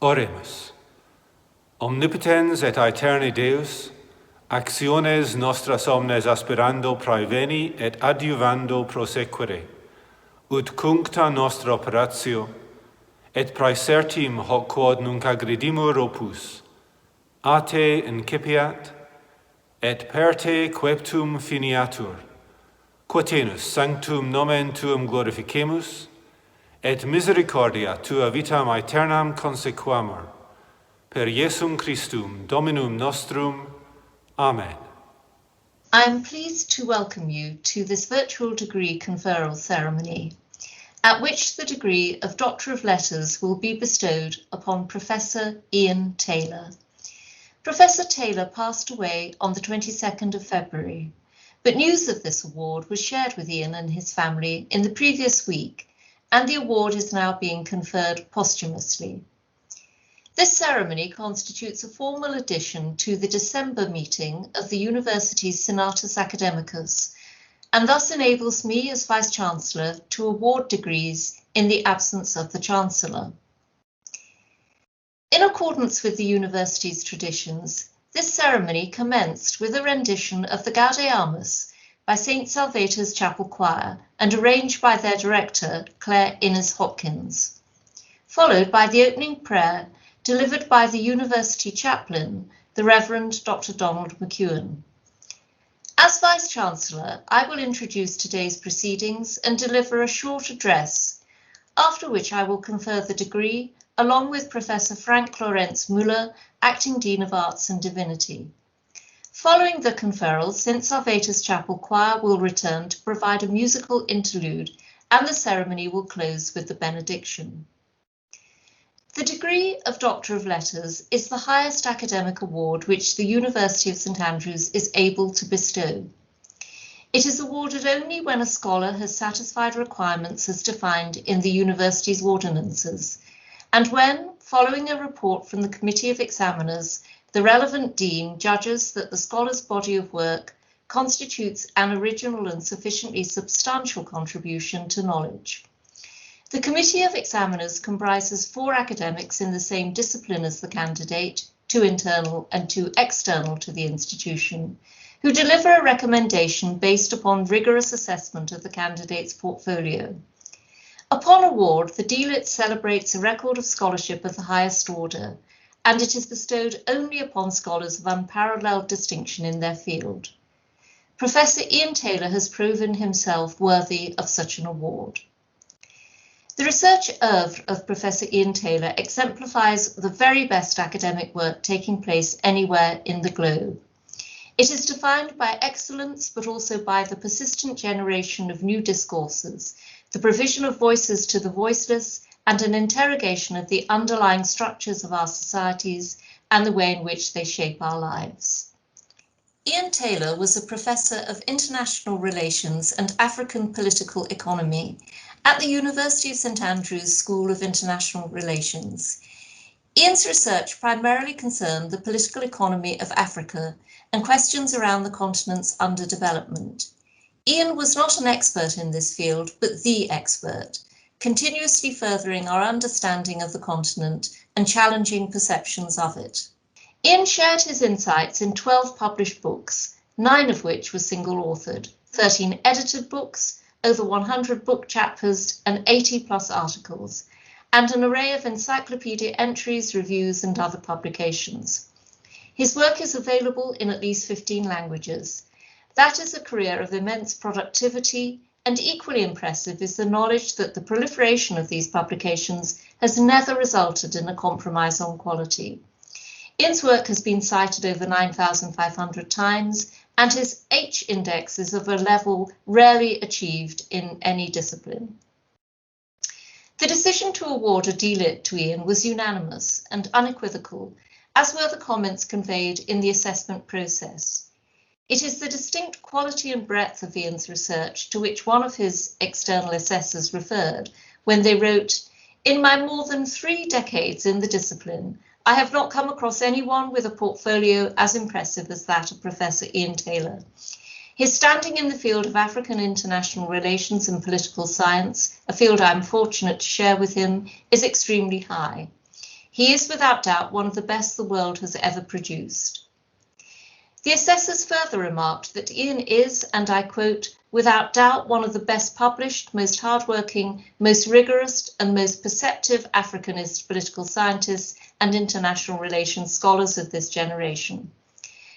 Oremus. Omnipotens et aeterni Deus, actiones nostras omnes aspirando praeveni et adiuvando prosequere, ut cuncta nostra operatio, et praesertim hoc quod nunc agredimur opus, a te incipiat, et per te queptum finiatur, quotenus sanctum nomen tuum glorificemus, et misericordia tua vitam aeternam consequamur, per Iesum Christum, Dominum nostrum. Amen. I am pleased to welcome you to this virtual degree conferral ceremony, at which the degree of Doctor of Letters will be bestowed upon Professor Ian Taylor. Professor Taylor passed away on the 22nd of February, but news of this award was shared with Ian and his family in the previous week, and the award is now being conferred posthumously. This ceremony constitutes a formal addition to the December meeting of the University's Senatus Academicus, and thus enables me as Vice-Chancellor to award degrees in the absence of the Chancellor. In accordance with the University's traditions, this ceremony commenced with a rendition of the Gaudeamus by St. Salvator's Chapel Choir and arranged by their director, Claire Innes-Hopkins, followed by the opening prayer delivered by the University Chaplain, the Reverend Dr. Donald McEwen. As Vice-Chancellor, I will introduce today's proceedings and deliver a short address, after which I will confer the degree, along with Professor Frank Lorenz Müller, Acting Dean of Arts and Divinity. Following the conferral, St. Salvator's Chapel Choir will return to provide a musical interlude, and the ceremony will close with the benediction. The degree of Doctor of Letters is the highest academic award which the University of St Andrews is able to bestow. It is awarded only when a scholar has satisfied requirements as defined in the University's ordinances, and when, following a report from the Committee of Examiners, the relevant dean judges that the scholar's body of work constitutes an original and sufficiently substantial contribution to knowledge. The Committee of Examiners comprises 4 academics in the same discipline as the candidate, 2 internal and 2 external to the institution, who deliver a recommendation based upon rigorous assessment of the candidate's portfolio. Upon award, the DLIT celebrates a record of scholarship of the highest order, and it is bestowed only upon scholars of unparalleled distinction in their field. Professor Ian Taylor has proven himself worthy of such an award. The research oeuvre of Professor Ian Taylor exemplifies the very best academic work taking place anywhere in the globe. It is defined by excellence, but also by the persistent generation of new discourses, the provision of voices to the voiceless, and an interrogation of the underlying structures of our societies and the way in which they shape our lives. Ian Taylor was a professor of international relations and African political economy at the University of St Andrews School of International Relations. Ian's research primarily concerned the political economy of Africa and questions around the continent's underdevelopment. Ian was not an expert in this field, but the expert, continuously furthering our understanding of the continent and challenging perceptions of it. Ian shared his insights in 12 published books, 9 of which were single-authored, 13 edited books, over 100 book chapters and 80+ articles, and an array of encyclopedia entries, reviews, and other publications. His work is available in at least 15 languages. That is a career of immense productivity, and equally impressive is the knowledge that the proliferation of these publications has never resulted in a compromise on quality. Ian's work has been cited over 9,500 times, and his H-index is of a level rarely achieved in any discipline. The decision to award a DLIT to Ian was unanimous and unequivocal, as were the comments conveyed in the assessment process. It is the distinct quality and breadth of Ian's research to which one of his external assessors referred when they wrote, "In my more than 3 decades in the discipline, I have not come across anyone with a portfolio as impressive as that of Professor Ian Taylor. His standing in the field of African international relations and political science, a field I am fortunate to share with him, is extremely high. He is without doubt one of the best the world has ever produced. The assessors further remarked that Ian is, and I quote, without doubt one of the best published, most hardworking, most rigorous and most perceptive Africanist political scientists and international relations scholars of this generation.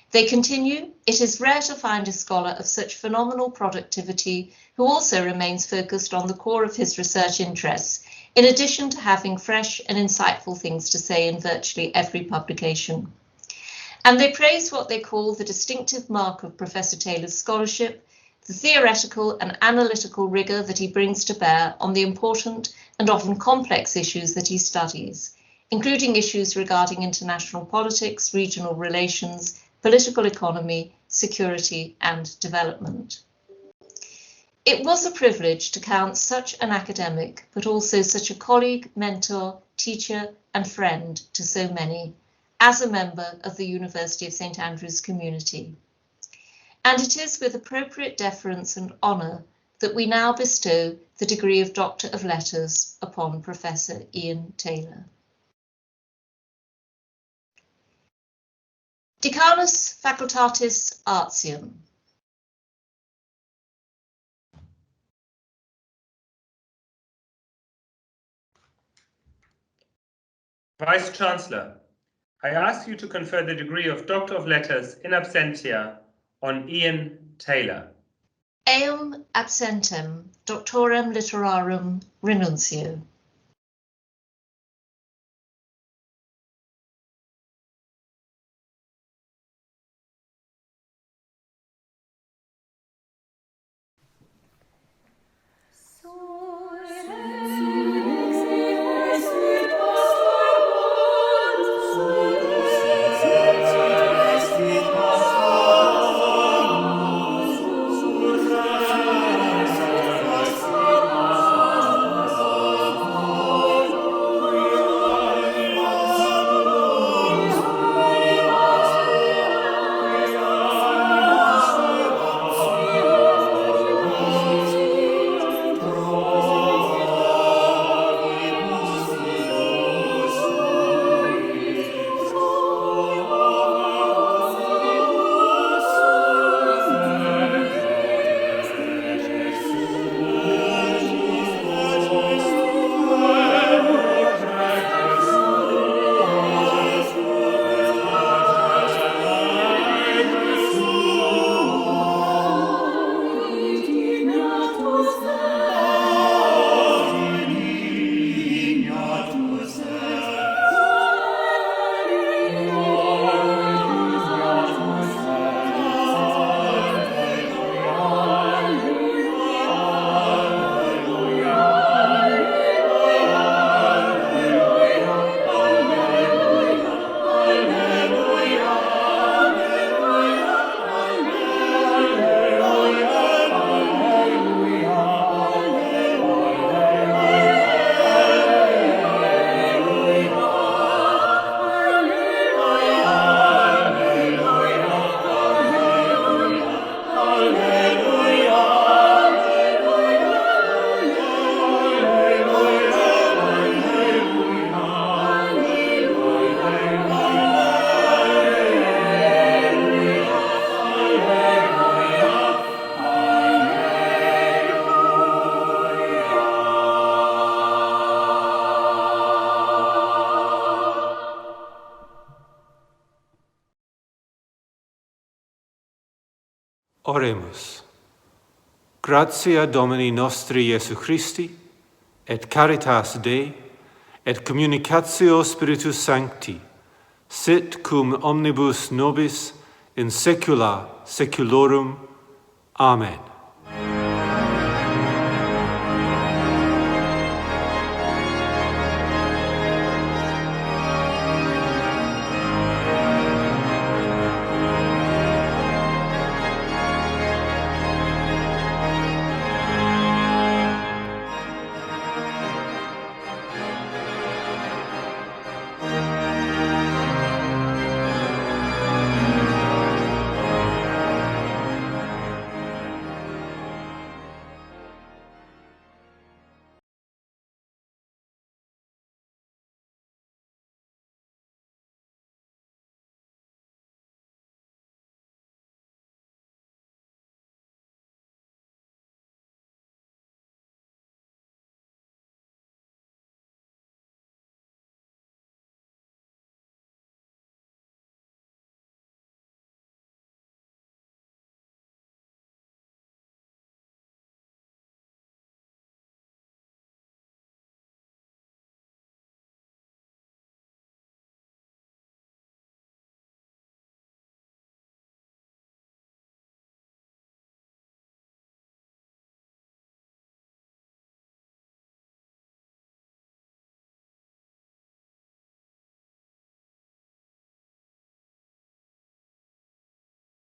They continue, it is rare to find a scholar of such phenomenal productivity who also remains focused on the core of his research interests, in addition to having fresh and insightful things to say in virtually every publication. And they praise what they call the distinctive mark of Professor Taylor's scholarship, the theoretical and analytical rigor that he brings to bear on the important and often complex issues that he studies, including issues regarding international politics, regional relations, political economy, security, and development. It was a privilege to count such an academic, but also such a colleague, mentor, teacher, and friend to so many, as a member of the University of St Andrews community. And it is with appropriate deference and honour that we now bestow the degree of Doctor of Letters upon Professor Ian Taylor. Decanus Facultatis Artium. Vice-Chancellor, I ask you to confer the degree of Doctor of Letters in absentia on Ian Taylor. Eum absentem doctorem literarum renuncio. Oremus. Gratia Domini nostri Iesu Christi, et caritas Dei, et communicatio Spiritus Sancti, sit cum omnibus nobis in saecula saeculorum. Amen.